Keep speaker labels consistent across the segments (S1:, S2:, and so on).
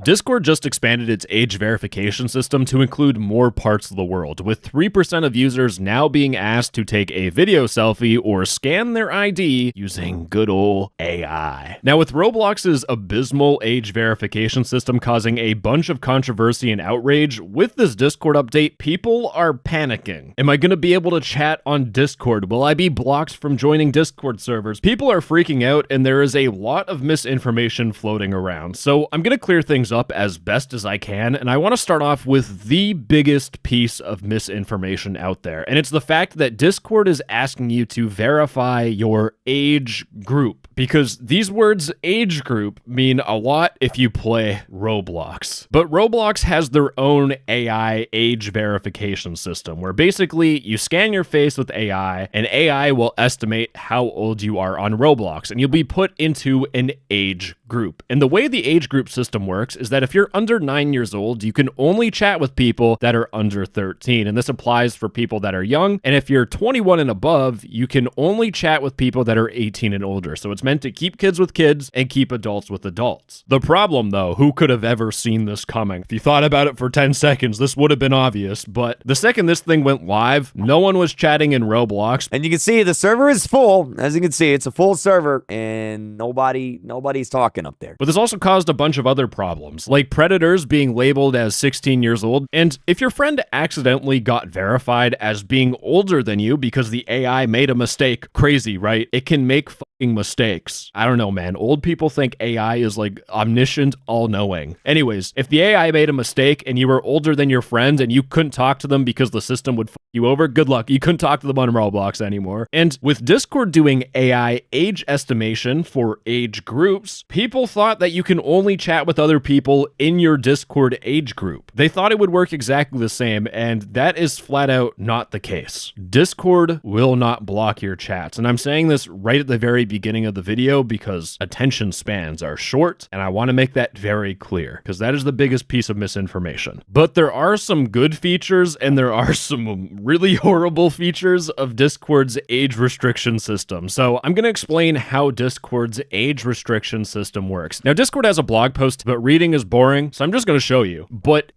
S1: Discord just expanded its age verification system to include more parts of the world, with 3% of users now being asked to take a video selfie or scan their ID using good old AI. Now, with Roblox's abysmal age verification system causing a bunch of controversy and outrage, with this Discord update, people are panicking. Am I going to be able to chat on Discord? Will I be blocked from joining Discord servers? People are freaking out, and there is a lot of misinformation floating around. So I'm going to clear things up as best as I can, and I want to start off with the biggest piece of misinformation out there, and it's the fact that Discord is asking you to verify your age group, because these words age group mean a lot if you play Roblox. But Roblox has their own AI age verification system, where basically you scan your face with AI, and AI will estimate how old you are on Roblox, and you'll be put into an age group. And the way the age group system works is that if you're under 9 years old, you can only chat with people that are under 13. And this applies for people that are young. And if you're 21 and above, you can only chat with people that are 18 and older. So it's meant to keep kids with kids and keep adults with adults. The problem, though, who could have ever seen this coming? If you thought about it for 10 seconds, this would have been obvious. But the second this thing went live, no one was chatting in Roblox.
S2: And you can see the server is full. As you can see, it's a full server and nobody's talking up there.
S1: But this also caused a bunch of other problems, like predators being labeled as 16 years old. And if your friend accidentally got verified as being older than you because the AI made a mistake, crazy, right? It can make fucking mistakes. I don't know, man. Old people think AI is like omniscient, all-knowing. Anyways, if the AI made a mistake and you were older than your friends and you couldn't talk to them because the system would fuck you over, good luck. You couldn't talk to them on Roblox anymore. And with Discord doing AI age estimation for age groups, people thought that you can only chat with other people in your Discord age group. They thought it would work exactly the same, and that is flat out not the case. Discord will not block your chats, and I'm saying this right at the very beginning of the video because attention spans are short, and I want to make that very clear, because that is the biggest piece of misinformation. But there are some good features, and there are some really horrible features of Discord's age restriction system. So I'm going to explain how Discord's age restriction system works. Now, Discord has a blog post, but reading is boring, so I'm just going to show you. But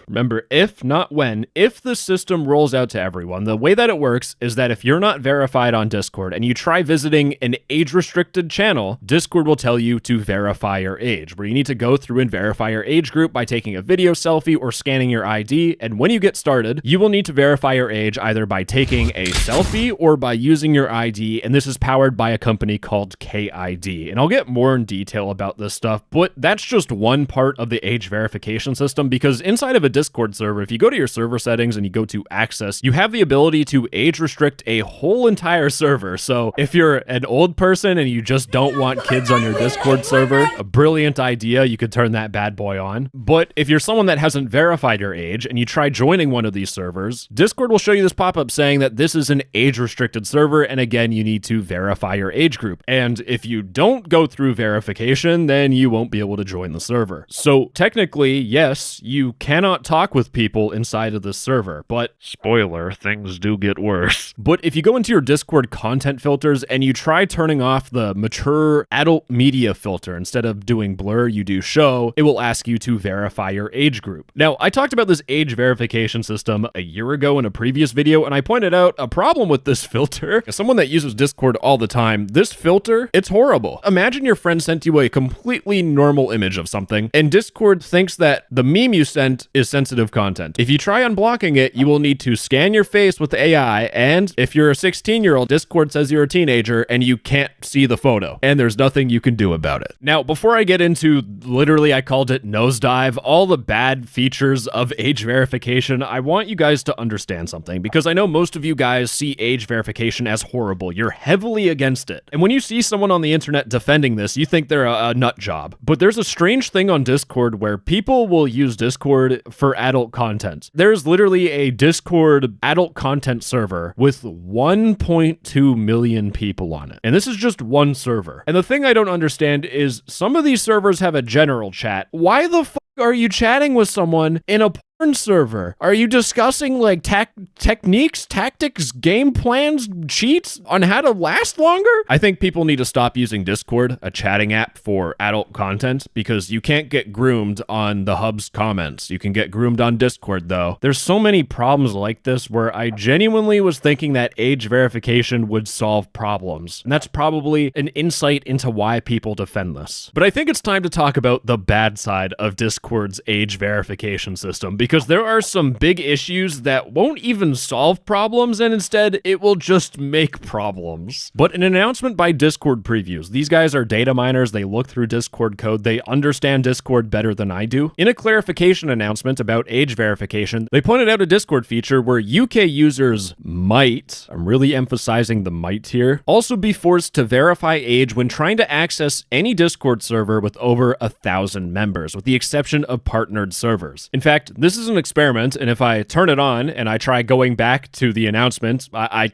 S1: remember, if, not when, if the system rolls out to everyone, the way that it works is that if you're not verified on Discord and you try visiting an age-restricted channel, Discord will tell you to verify your age, where you need to go through and verify your age group by taking a video selfie or scanning your ID. And when you get started, you will need to verify your age either by taking a selfie or by using your ID, and this is powered by a company called KID. And I'll get more in detail about this stuff, but that's just one part of the age verification system, because inside of a Discord server, if you go to your server settings and you go to access, you have the ability to age restrict a whole entire server. So if you're an old person and you just don't want kids on your Discord server, a brilliant idea, you could turn that bad boy on. But if you're someone that hasn't verified your age and you try joining one of these servers, Discord will show you this pop-up saying that this is an age-restricted server, and again, you need to verify your age group. And if you don't go through verification, then you won't be able to join the server. So technically, yes, you cannot talk with people inside of this server, but spoiler, things do get worse. But if you go into your Discord content filters and you try turning off the mature adult media filter, instead of doing blur, you do show, it will ask you to verify your age group. Now, I talked about this age verification system a year ago in a previous video, and I pointed out a problem with this filter. As someone that uses Discord all the time, this filter, it's horrible. Imagine your friend sent you a completely normal image of something, and Discord thinks that the meme you sent is sensitive content. If you try unblocking it, you will need to scan your face with AI, and if you're a 16-year-old, Discord says you're a teenager, and you can't see the photo, and there's nothing you can do about it. Now, before I get into, literally, I called it nosedive, all the bad features of age verification, I want you guys to understand something, because I know most of you guys see age verification as horrible. You're heavily against it. And when you see someone on the internet defending this, you think they're a nut job. But there's a strange thing on Discord where people will use Discord for adult content. There's literally a Discord adult content server with 1.2 million people on it. And this is just one server. And the thing I don't understand is some of these servers have a general chat. Why the fuck are you chatting with someone in a porn server? Are you discussing like techniques, tactics, game plans, cheats on how to last longer? I think people need to stop using Discord, a chatting app for adult content, because you can't get groomed on the hub's comments. You can get groomed on Discord though. There's so many problems like this where I genuinely was thinking that age verification would solve problems. And that's probably an insight into why people defend this. But I think it's time to talk about the bad side of Discord's age verification system, because there are some big issues that won't even solve problems, and instead it will just make problems. But an announcement by Discord Previews. These guys are data miners. They look through Discord code. They understand Discord better than I do. In a clarification announcement about age verification, they pointed out a Discord feature where UK users might, I'm really emphasizing the might here, also be forced to verify age when trying to access any Discord server with over 1,000 members, with the exception of partnered servers. In fact, this is an experiment, and if I turn it on and I try going back to the announcement, I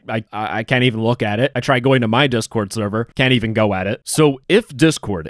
S1: can't even look at it. I try going to my Discord server, can't even go at it. So if Discord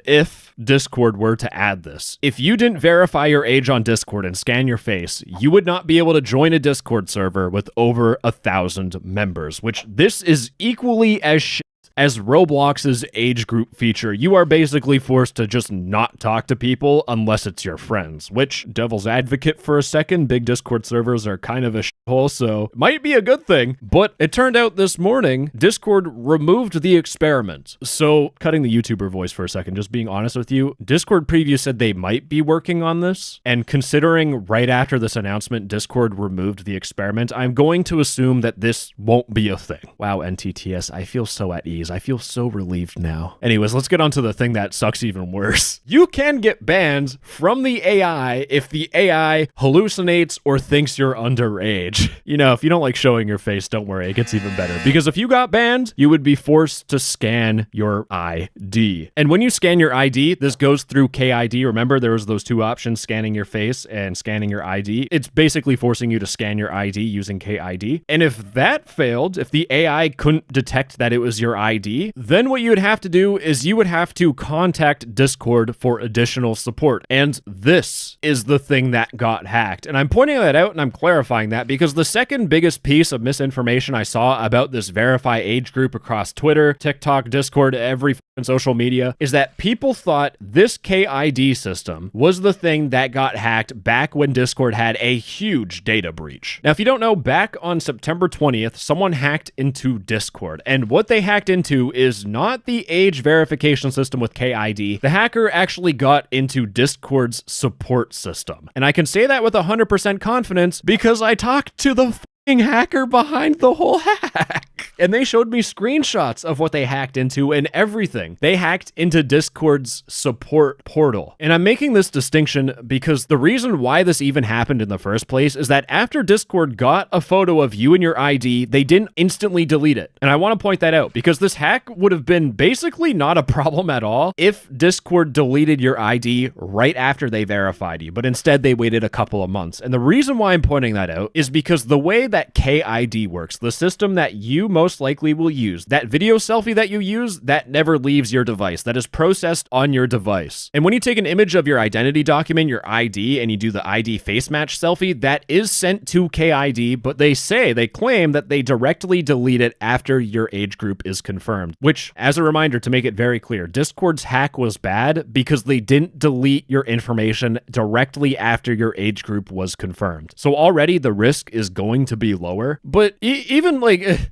S1: were to add this, if you didn't verify your age on Discord and scan your face, you would not be able to join a Discord server with over 1,000 members, which this is equally as as Roblox's age group feature. You are basically forced to just not talk to people unless it's your friends, which, devil's advocate for a second, big Discord servers are kind of a shithole, so it might be a good thing. But it turned out this morning, Discord removed the experiment. So, cutting the YouTuber voice for a second, just being honest with you, Discord Preview said they might be working on this, and considering right after this announcement, Discord removed the experiment, I'm going to assume that this won't be a thing. Wow, NTTS, I feel so at ease. I feel so relieved now. Anyways, let's get on to the thing that sucks even worse. You can get banned from the AI if the AI hallucinates or thinks you're underage. You know, if you don't like showing your face, don't worry, it gets even better. Because if you got banned, you would be forced to scan your ID. And when you scan your ID, this goes through KID. Remember, there was those two options, scanning your face and scanning your ID. It's basically forcing you to scan your ID using KID. And if that failed, if the AI couldn't detect that it was your ID, then what you would have to do is you would have to contact Discord for additional support. And this is the thing that got hacked. And I'm pointing that out and I'm clarifying that because the second biggest piece of misinformation I saw about this verify age group across Twitter, TikTok, Discord, every social media is that people thought this KID system was the thing that got hacked back when Discord had a huge data breach. Now, if you don't know, back on September 20th, someone hacked into Discord, and what they hacked into is not the age verification system with KID. The hacker actually got into Discord's support system. And I can say that with 100% confidence because I talked to the hacker behind the whole hack. And they showed me screenshots of what they hacked into and everything. They hacked into Discord's support portal. And I'm making this distinction because the reason why this even happened in the first place is that after Discord got a photo of you and your ID, they didn't instantly delete it. And I want to point that out because this hack would have been basically not a problem at all if Discord deleted your ID right after they verified you. But instead, they waited a couple of months. And the reason why I'm pointing that out is because the way that KID works, the system that you most likely will use, that video selfie that you use, that never leaves your device, that is processed on your device. And when you take an image of your identity document, your ID, and you do the ID face match selfie, that is sent to KID, but they claim that they directly delete it after your age group is confirmed. Which, as a reminder, to make it very clear, Discord's hack was bad because they didn't delete your information directly after your age group was confirmed. So already the risk is going to be lower, but even like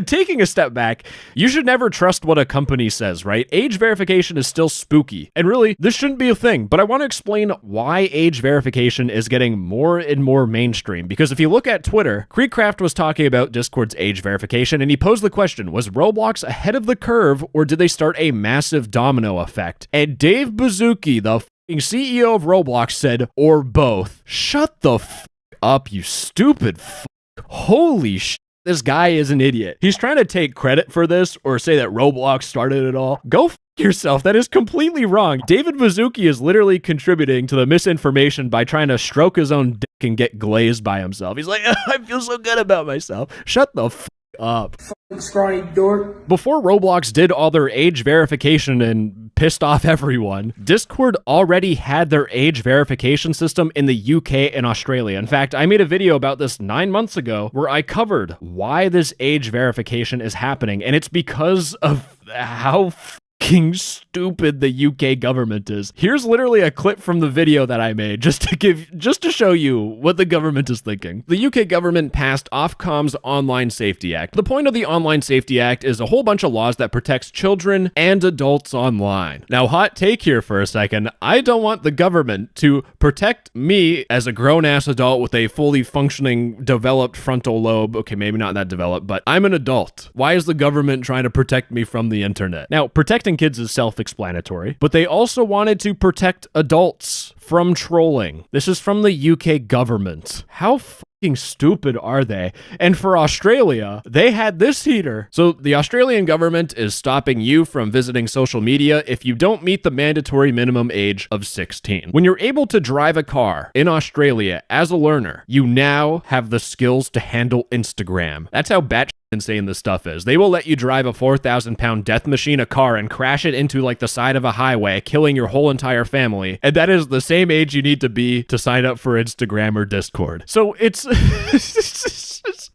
S1: taking a step back, you should never trust what a company says, right? Age verification is still spooky, and really, this shouldn't be a thing, but I want to explain why age verification is getting more and more mainstream, because if you look at Twitter, Creekcraft was talking about Discord's age verification, and he posed the question, was Roblox ahead of the curve, or did they start a massive domino effect? And Dave Baszucki, the CEO of Roblox, said, or both. Shut the f*** up, you stupid f***. Holy shit. This guy is an idiot. He's trying to take credit for this or say that Roblox started it all. Go f*** yourself. That is completely wrong. David Baszucki is literally contributing to the misinformation by trying to stroke his own dick and get glazed by himself. He's like, I feel so good about myself. Shut the f*** up.
S3: Scrawny dork.
S1: Before Roblox did all their age verification and pissed off everyone, Discord already had their age verification system in the UK and Australia. In fact, I made a video about this 9 months ago where I covered why this age verification is happening, and it's because of how fucking stupid the UK government is. Here's literally a clip from the video that I made just to show you what the government is thinking. The UK government passed Ofcom's Online Safety Act. The point of the Online Safety Act is a whole bunch of laws that protects children and adults online. Now, hot take here for a second. I don't want the government to protect me as a grown-ass adult with a fully functioning, developed frontal lobe. Okay, maybe not that developed, but I'm an adult. Why is the government trying to protect me from the internet? Now, protecting kids is self-explanatory, but they also wanted to protect adults from trolling. This is from the UK government. How fucking stupid are they? And for Australia, they had this heater. So the Australian government is stopping you from visiting social media if you don't meet the mandatory minimum age of 16. When you're able to drive a car in Australia as a learner, you now have the skills to handle Instagram. That's how batshit insane this stuff is. They will let you drive a 4,000-pound death machine, a car, and crash it into like the side of a highway, killing your whole entire family. And that is the same age you need to be to sign up for Instagram or Discord. So it's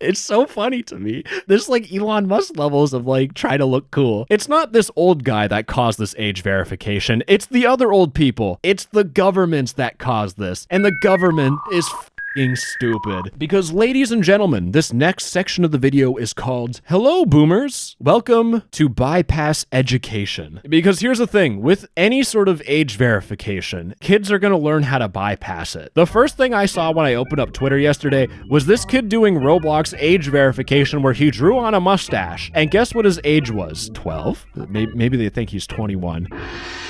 S1: it's so funny to me. There's like Elon Musk levels of like trying to look cool. It's not this old guy that caused this age verification. It's the other old people. It's the governments that caused this. And the government is stupid. Because, ladies and gentlemen, this next section of the video is called Hello Boomers, Welcome to Bypass Education. Because here's the thing, with any sort of age verification, kids are going to learn how to bypass it. The first thing I saw when I opened up Twitter yesterday was this kid doing Roblox age verification where he drew on a mustache. And guess what his age was? 12? Maybe they think he's 21.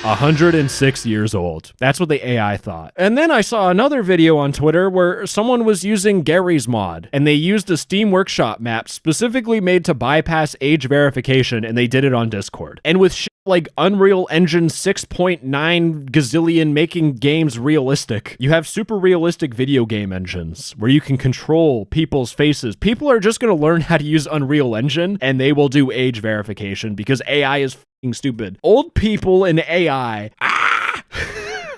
S1: 106 years old. That's what the AI thought. And then I saw another video on Twitter where someone was using Gary's mod, and they used a Steam Workshop map specifically made to bypass age verification, and they did it on Discord. And with shit like Unreal Engine 6.9 gazillion making games realistic, you have super realistic video game engines where you can control people's faces. People are just going to learn how to use Unreal Engine, and they will do age verification because AI is f***ing stupid. Old people in AI.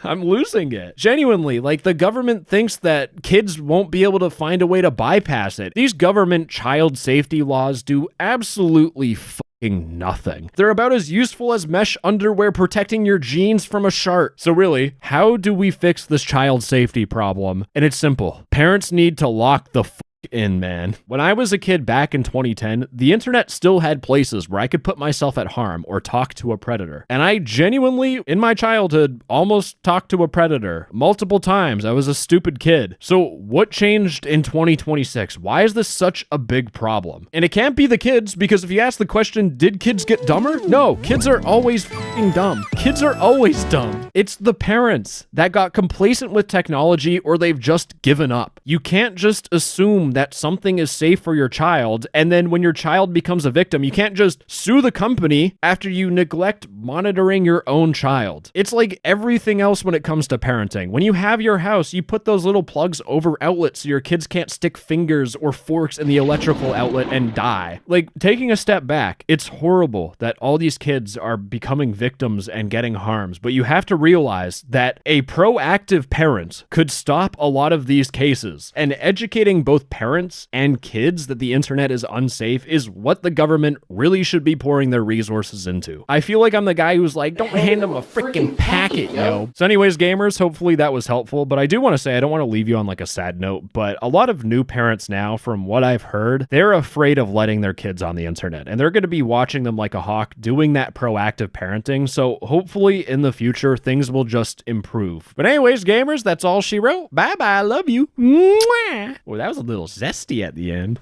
S1: I'm losing it. Genuinely, like the government thinks that kids won't be able to find a way to bypass it. These government child safety laws do absolutely fucking nothing. They're about as useful as mesh underwear protecting your jeans from a shark. So really, how do we fix this child safety problem? And it's simple. Parents need to lock the in, man. When I was a kid back in 2010, the internet still had places where I could put myself at harm or talk to a predator. And I genuinely, in my childhood, almost talked to a predator multiple times. I was a stupid kid. So what changed in 2026? Why is this such a big problem? And it can't be the kids, because if you ask the question, did kids get dumber? No, kids are always fucking dumb. Kids are always dumb. It's the parents that got complacent with technology, or they've just given up. You can't just assume that something is safe for your child, and then when your child becomes a victim, you can't just sue the company after you neglect monitoring your own child. It's like everything else when it comes to parenting. When you have your house, you put those little plugs over outlets so your kids can't stick fingers or forks in the electrical outlet and die. Like, taking a step back, it's horrible that all these kids are becoming victims and getting harms, but you have to realize that a proactive parent could stop a lot of these cases, and educating both parents and kids that the internet is unsafe is what the government really should be pouring their resources into. I feel like I'm the guy who's like, don't hand them a freaking packet, yo. So anyways, gamers, hopefully that was helpful, but I do want to say, I don't want to leave you on like a sad note, but a lot of new parents now, from what I've heard, they're afraid of letting their kids on the internet, and they're going to be watching them like a hawk, doing that proactive parenting. So hopefully in the future, things will just improve. But anyways, gamers, that's all she wrote. Bye-bye, I love you. Mwah! Well, that was a little zesty at the end.